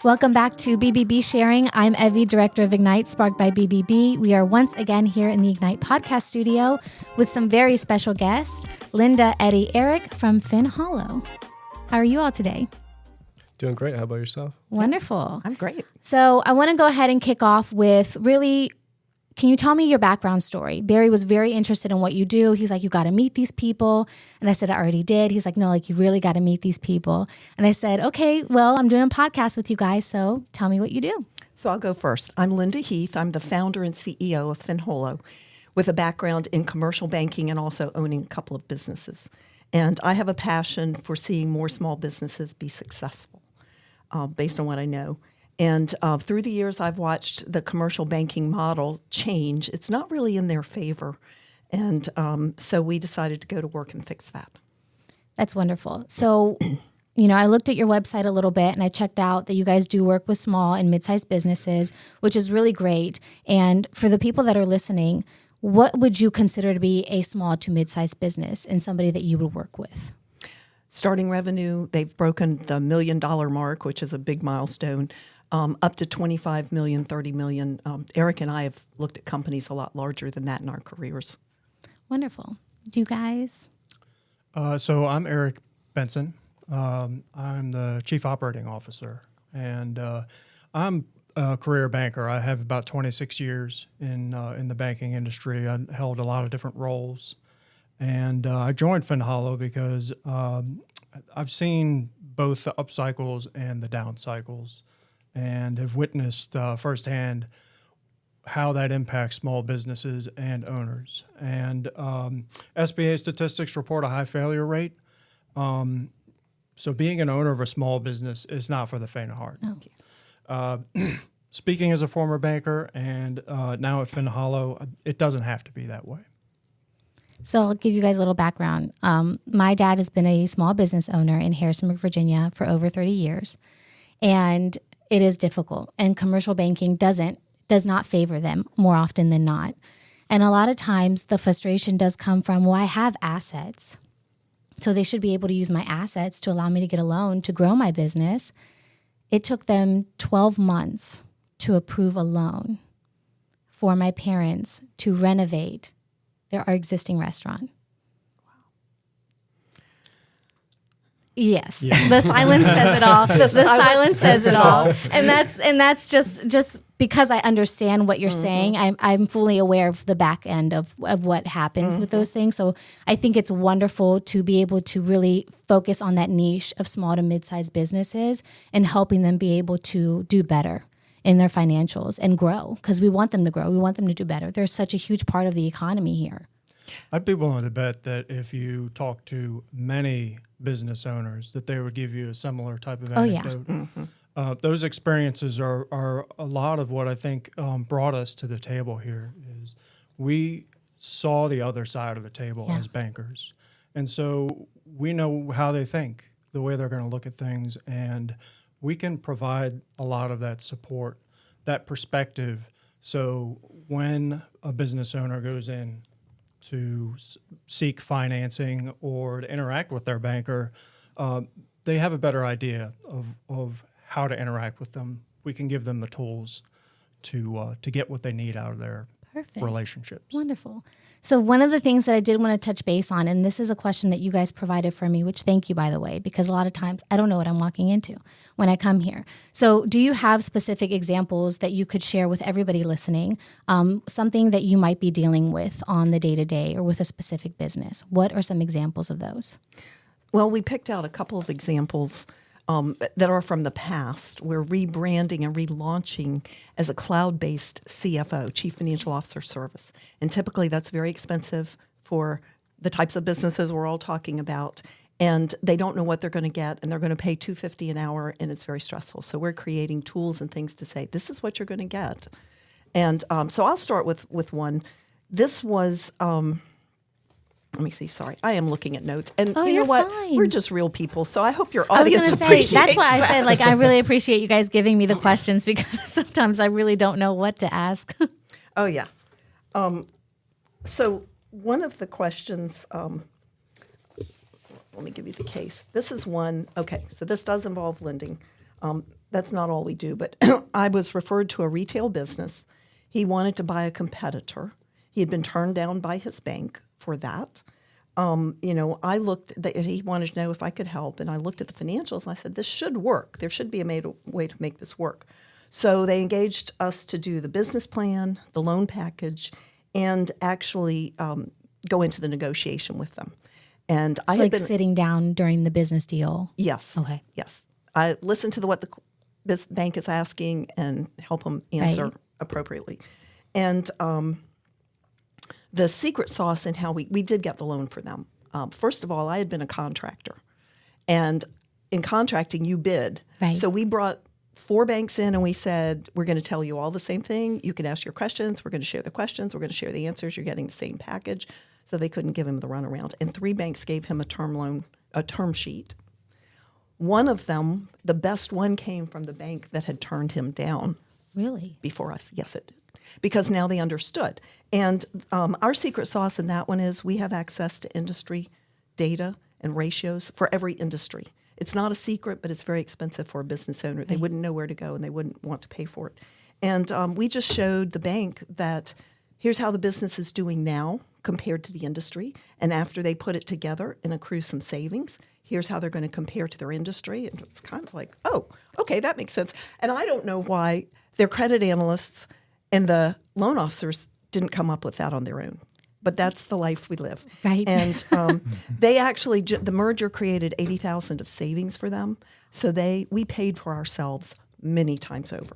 Welcome back to BBB Sharing. I'm Evie, Director of Ignite, sparked by BBB. We are once again here in the Ignite podcast studio with some very special guests, Linda, Eddie, Eric from Holo. How are you all today? Doing great. How about yourself? Wonderful. I'm great. So I want to go ahead and kick off with can you tell me your background story? Barry was very interested in what you do. He's like, you got to meet these people. And I said, I already did. He's like, no, you really got to meet these people. And I said, okay, well, I'm doing a podcast with you guys. So tell me what you do. So I'll go first. I'm Linda Heath. I'm the founder and CEO of Holo, with a background in commercial banking and also owning a couple of businesses. And I have a passion for seeing more small businesses be successful, based on what I know. And through the years, I've watched the commercial banking model change. It's not really in their favor. And so we decided to go to work and fix that. That's wonderful. So, I looked at your website a little bit and I checked out that you guys do work with small and mid-sized businesses, which is really great. And for the people that are listening, what would you consider to be a small to mid-sized business and somebody that you would work with? Starting revenue, they've broken the $1 million mark, which is a big milestone. Up to 25 million, 30 million. Eric and I have looked at companies a lot larger than that in our careers. Wonderful. Do you guys? So I'm Eric Benson. I'm the Chief Operating Officer, and I'm a career banker. I have about 26 years in the banking industry. I held a lot of different roles, and I joined Holo because I've seen both the up cycles and the down cycles, and have witnessed firsthand how that impacts small businesses and owners. And SBA statistics report a high failure rate. So being an owner of a small business is not for the faint of heart. Oh. Speaking as a former banker and now at Holo, it doesn't have to be that way. So I'll give you guys a little background. My dad has been a small business owner in Harrisonburg, Virginia for over 30 years. And it is difficult, and commercial banking does not favor them more often than not. And a lot of times the frustration does come from, well, I have assets, so they should be able to use my assets to allow me to get a loan to grow my business. It took them 12 months to approve a loan for my parents to renovate our existing restaurant. Yes. Yeah. The silence says it all. The silence says it all. And that's just because I understand what you're saying. I'm fully aware of the back end of what happens with those things. So I think it's wonderful to be able to really focus on that niche of small to mid-sized businesses and helping them be able to do better in their financials and grow, because we want them to grow. We want them to do better. They're such a huge part of the economy here. I'd be willing to bet that if you talk to many business owners, that they would give you a similar type of anecdote. Oh, yeah. Those experiences are a lot of what I think brought us to the table here. Is we saw the other side of the table as bankers. And so we know how they think, the way they're going to look at things, and we can provide a lot of that support, that perspective. So when a business owner goes in to seek financing or to interact with their banker, they have a better idea of how to interact with them. We can give them the tools to get what they need out of their relationships. Wonderful. So one of the things that I did want to touch base on, and this is a question that you guys provided for me, which thank you, by the way, because a lot of times I don't know what I'm walking into when I come here. So do you have specific examples that you could share with everybody listening, something that you might be dealing with on the day-to-day or with a specific business? What are some examples of those? Well, we picked out a couple of examples that are from the past. We're rebranding and relaunching as a cloud-based CFO, Chief Financial Officer Service. And typically that's very expensive for the types of businesses we're all talking about. And they don't know what they're going to get, and they're going to pay $250 an hour, and it's very stressful. So we're creating tools and things to say, this is what you're going to get. And so I'll start with one. This was... let me see. Sorry, I am looking at notes, and you know what? Fine. We're just real people, so I hope your audience appreciates that. That's why I said, I really appreciate you guys giving me the questions, because sometimes I really don't know what to ask. Oh yeah. So one of the questions. Let me give you the case. This is one. Okay, so this does involve lending. That's not all we do, but I was referred to a retail business. He wanted to buy a competitor. He had been turned down by his bank for that. I looked, he wanted to know if I could help, and I looked at the financials and I said, this should work. There should be a way to make this work. So they engaged us to do the business plan, the loan package, and actually go into the negotiation with them. And I had been sitting down during the business deal. Yes. Okay. Yes. I listen to what the bank is asking and help them answer appropriately. And the secret sauce in how we did get the loan for them. First of all, I had been a contractor. And in contracting, you bid. Right. So we brought 4 banks in and we said, we're going to tell you all the same thing. You can ask your questions. We're going to share the questions. We're going to share the answers. You're getting the same package. So they couldn't give him the runaround. And 3 banks gave him a term sheet. One of them, the best one, came from the bank that had turned him down. Really? Before us. Yes, it did. Because now they understood. And our secret sauce in that one is we have access to industry data and ratios for every industry. It's not a secret, but it's very expensive for a business owner. They wouldn't know where to go and they wouldn't want to pay for it. And we just showed the bank that here's how the business is doing now compared to the industry. And after they put it together and accrue some savings, here's how they're going to compare to their industry. And it's kind of like, oh, okay, that makes sense. And I don't know why their credit analysts and the loan officers didn't come up with that on their own. But that's the life we live. Right. And they actually, the merger created $80,000 of savings for them. So we paid for ourselves many times over.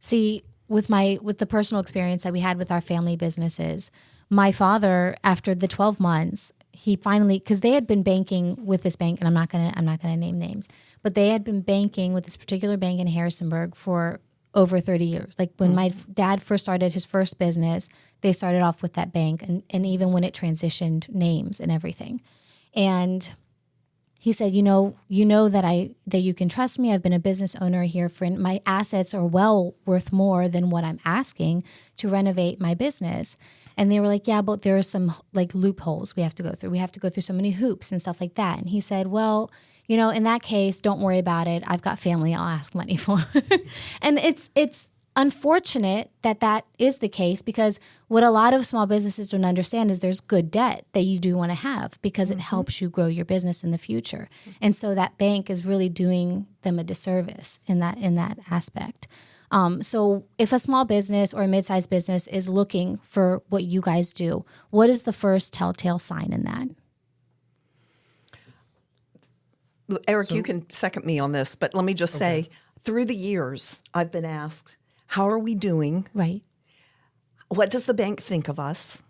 See, with the personal experience that we had with our family businesses, my father, after the 12 months, he finally, because they had been banking with this bank, and I'm not gonna name names, but they had been banking with this particular bank in Harrisonburg for over 30 years. Like when my dad first started his first business, they started off with that bank, and even when it transitioned names and everything. And he said, you know that you can trust me. I've been a business owner here for my assets are well worth more than what I'm asking to renovate my business. And they were like, yeah, but there are some like loopholes we have to go through. We have to go through so many hoops and stuff like that. And he said, well, in that case, don't worry about it. I've got family I'll ask money for. And it's unfortunate that is the case, because what a lot of small businesses don't understand is there's good debt that you do want to have because it helps you grow your business in the future. And so that bank is really doing them a disservice in that aspect. So if a small business or a mid-sized business is looking for what you guys do, what is the first telltale sign in that? Eric, you can second me on this, but let me just say, through the years, I've been asked, how are we doing? Right. What does the bank think of us?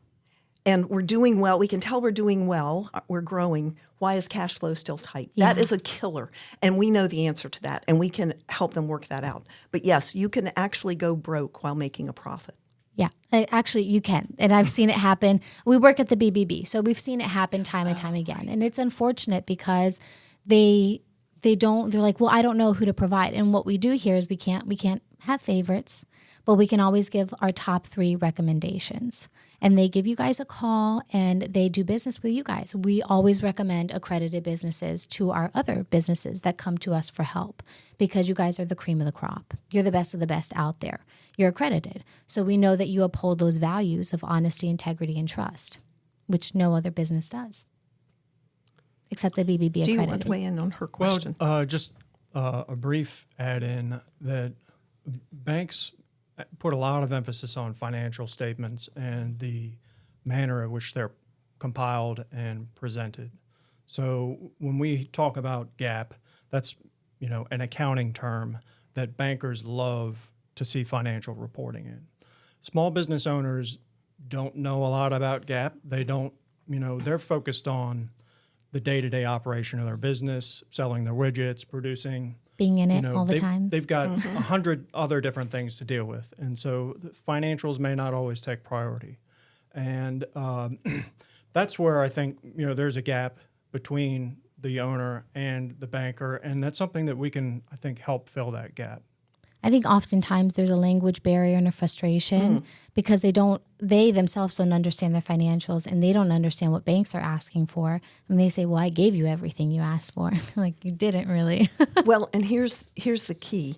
And we're doing well. We can tell we're doing well. We're growing. Why is cash flow still tight? Yeah. That is a killer. And we know the answer to that, and we can help them work that out. But yes, you can actually go broke while making a profit. Yeah, actually you can. And I've seen it happen. We work at the BBB, so we've seen it happen time and time again. And it's unfortunate because they're like, well, I don't know who to provide. And what we do here is we can't have favorites, but we can always give our top 3 recommendations. And they give you guys a call and they do business with you guys. We always recommend accredited businesses to our other businesses that come to us for help, because you guys are the cream of the crop. You're the best of the best out there. You're accredited. So we know that you uphold those values of honesty, integrity, and trust, which no other business does, except the BBB accredited. Do you want to weigh in on her question? Well, just a brief add-in that banks put a lot of emphasis on financial statements and the manner in which they're compiled and presented. So when we talk about GAAP, that's an accounting term that bankers love to see financial reporting in. Small business owners don't know a lot about GAAP. They don't, they're focused on the day-to-day operation of their business, selling their widgets, producing. Being in it all the time. They've got 100 other different things to deal with. And so the financials may not always take priority. And that's where I think, there's a gap between the owner and the banker. And that's something that we can, I think, help fill that gap. I think oftentimes there's a language barrier and a frustration because they themselves don't understand their financials and they don't understand what banks are asking for. And they say, well, I gave you everything you asked for. Like, you didn't really. Well, and here's the key.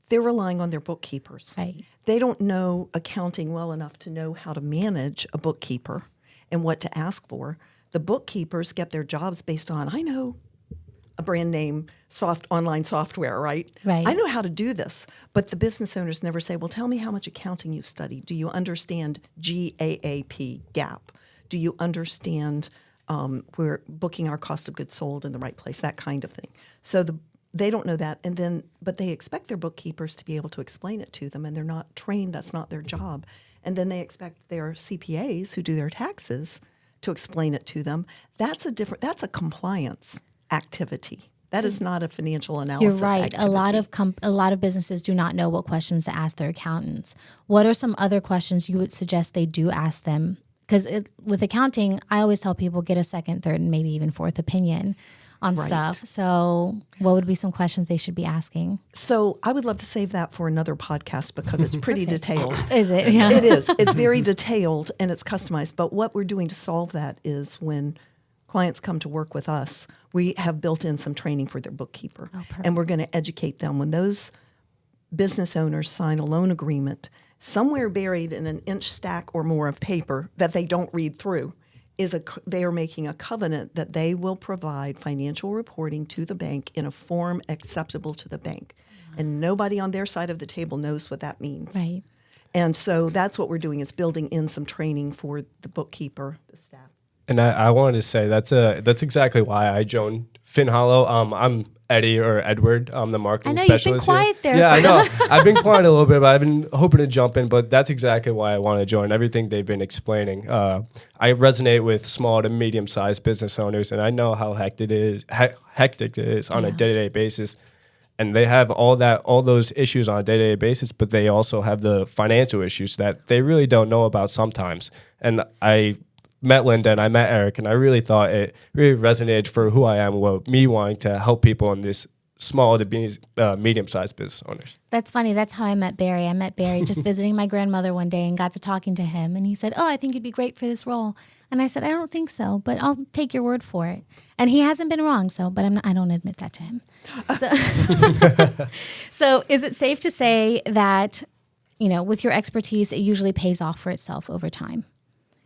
They're relying on their bookkeepers. Right. They don't know accounting well enough to know how to manage a bookkeeper and what to ask for. The bookkeepers get their jobs based on, I know a brand name online software, right? Right. I know how to do this. But the business owners never say, well, tell me how much accounting you've studied. Do you understand GAAP, GAAP? Do you understand we're booking our cost of goods sold in the right place, that kind of thing. So they don't know that, but they expect their bookkeepers to be able to explain it to them, and they're not trained. That's not their job. And then they expect their CPAs who do their taxes to explain it to them. That's a compliance activity. That is not a financial analysis. You're right. Activity. A lot of businesses do not know what questions to ask their accountants. What are some other questions you would suggest they do ask them? Because with accounting, I always tell people get a second, third, and maybe even fourth opinion on stuff. So what would be some questions they should be asking? So I would love to save that for another podcast because it's pretty detailed. Is it? Yeah. It is. It's very detailed and it's customized. But what we're doing to solve that is when clients come to work with us, we have built in some training for their bookkeeper. And we're going to educate them. When those business owners sign a loan agreement, somewhere buried in an inch stack or more of paper that they don't read through, they are making a covenant that they will provide financial reporting to the bank in a form acceptable to the bank. And nobody on their side of the table knows what that means. Right. And so that's what we're doing, is building in some training for the bookkeeper, the staff. And I wanted to say that's exactly why I joined FinHolo. I'm Eddie or Edward. I'm the marketing specialist. I know you've been quiet there. Yeah, I know. I've been quiet a little bit, but I've been hoping to jump in. But that's exactly why I want to join. Everything they've been explaining. I resonate with small to medium-sized business owners, and I know how hectic it is on a day-to-day basis. And they have all those issues on a day-to-day basis, but they also have the financial issues that they really don't know about sometimes. And I met Linda and I met Eric, and I really thought it really resonated for who I am, with me wanting to help people in this small to medium-sized business owners. That's funny. That's how I met Barry. I met Barry just visiting my grandmother one day and got to talking to him. And he said, oh, I think you'd be great for this role. And I said, I don't think so, but I'll take your word for it. And he hasn't been wrong, but I don't admit that to him. So is it safe to say that, with your expertise, it usually pays off for itself over time?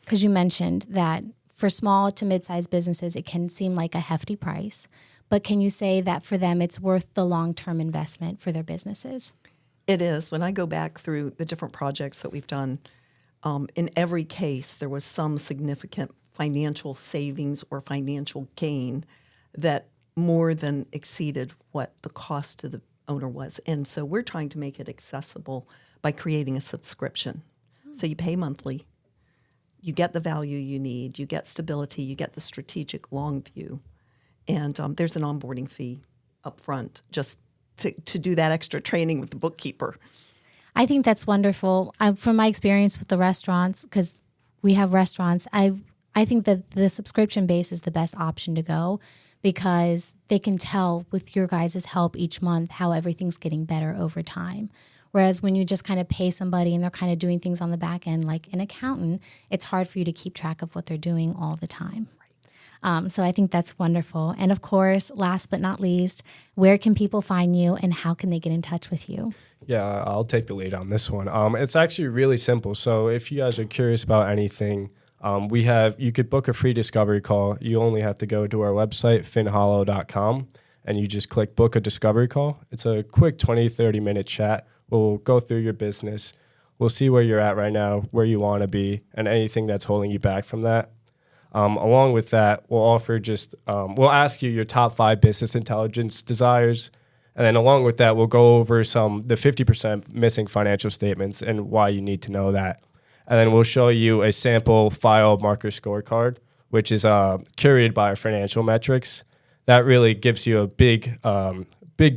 Because you mentioned that for small to mid-sized businesses, it can seem like a hefty price. But can you say that for them, it's worth the long-term investment for their businesses? It is. When I go back through the different projects that we've done, in every case, there was some significant financial savings or financial gain that more than exceeded what the cost to the owner was. And so we're trying to make it accessible by creating a subscription. So you pay monthly. You get the value you need, you get stability, you get the strategic long view, and there's an onboarding fee up front just to do that extra training with the bookkeeper. I think that's wonderful. From my experience with the restaurants, because we have restaurants, I think that the subscription base is the best option to go because they can tell with your guys' help each month how everything's getting better over time. Whereas when you just kind of pay somebody and they're kind of doing things on the back end, like an accountant, it's hard for you to keep track of what they're doing all the time. So I think that's wonderful. And of course, last but not least, where can people find you and how can they get in touch with you? Yeah, I'll take the lead on this one. It's actually really simple. So if you guys are curious about anything, you could book a free discovery call. You only have to go to our website, finholo.com, and you just click book a discovery call. It's a quick 20, 30-minute chat. We'll go through your business. We'll see where you're at right now, where you want to be, and anything that's holding you back from that. Along with that, we'll offer we'll ask you your top 5 business intelligence desires. And then along with that, we'll go over the 50% missing financial statements and why you need to know that. And then we'll show you a sample file marker scorecard, which is curated by our financial metrics. That really gives you a big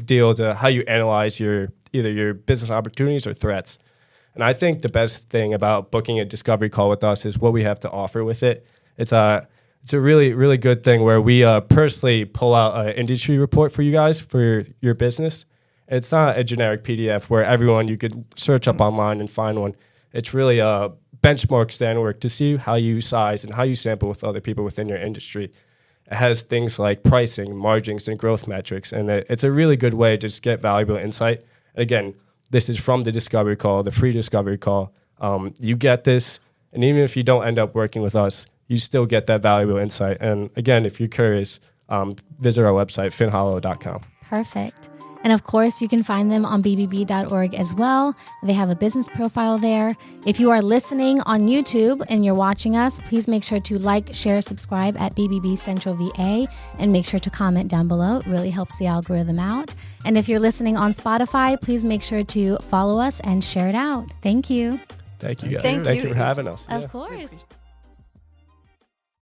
deal to how you analyze either your business opportunities or threats. And I think the best thing about booking a discovery call with us is what we have to offer with it. It's a really, really good thing where we personally pull out an industry report for you guys for your business. It's not a generic PDF where everyone you could search up online and find one. It's really a benchmark standard work to see how you size and how you sample with other people within your industry. It has things like pricing, margins, and growth metrics, and it's a really good way to just get valuable insight. And again, this is from the discovery call, the free discovery call. You get this, and even if you don't end up working with us, you still get that valuable insight. And again, if you're curious, visit our website, finholo.com. Perfect. And of course, you can find them on bbb.org as well. They have a business profile there. If you are listening on YouTube and you're watching us, please make sure to like, share, subscribe at BBB Central VA, and make sure to comment down below. It really helps the algorithm out. And if you're listening on Spotify, please make sure to follow us and share it out. Thank you. Thank you guys. Thank you for having us. Of course.